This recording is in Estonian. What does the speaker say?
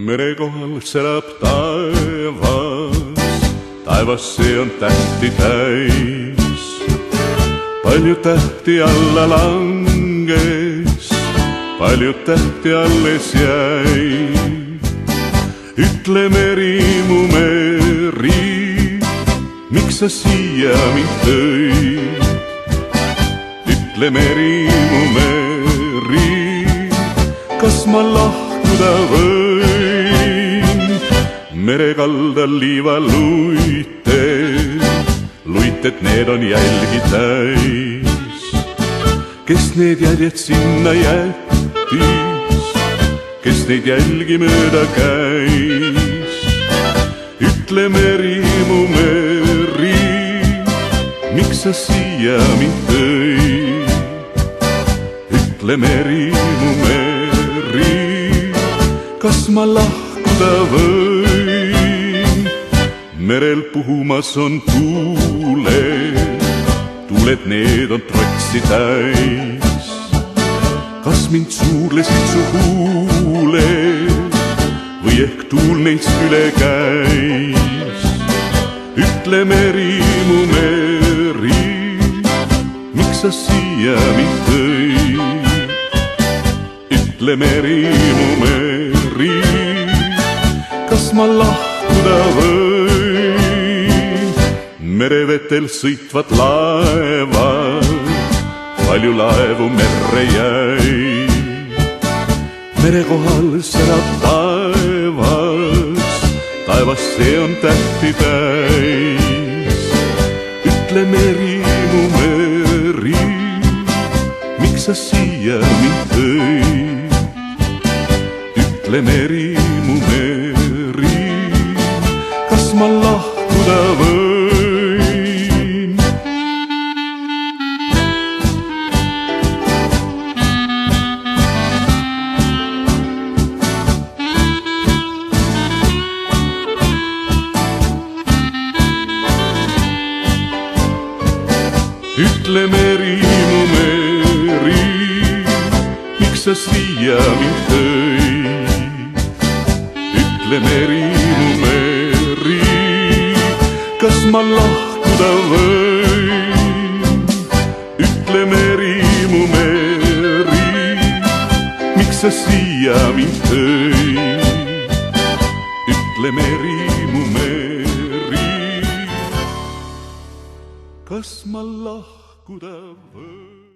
mere kohal särab taevas, taevas see on tähti täis. Palju tähti alla langes, palju tähti alles jäi. Ütle meri, mu meri, miks sa siia mind tõid? Ütle meri, mu meri, kas ma lahkuda võin? Mere kaldal liivaluited, luited need on jälgi täis. Kes need jäljed sinna jättis, kes neid jälgi mööda käis? Ütle meri, mu meri, miks sa siia mind tõid? Ütle meri, mu meri, kas ma lahkuda võin? Merel puhumas on tuuled, tuuled need on trotsi täis. Kas mind suurlesid su huuled või ehk tuul neist üle käis? Ütle meri, mu meri, miks sa siia mind tõid? Ütle meri, mu meri, kas ma lahkuda võin? Merevetel sõitvad laevad, palju laevu merre jäi. Mere kohal särab taevas, taevas see on tähti täis. Ütle meri, mu meri, miks sa siia mind tõid? Ütle meri, mu meri, kas ma lahkuda võin? Ütle meri, mu meri, miks sa siia mind tõid? Ütle meri, mu meri, kas ma lahkuda võin? Ütle meri, mu meri, miks sa siia mind tõid? Ütle meri, mu meri, kas ma lahkuda võin?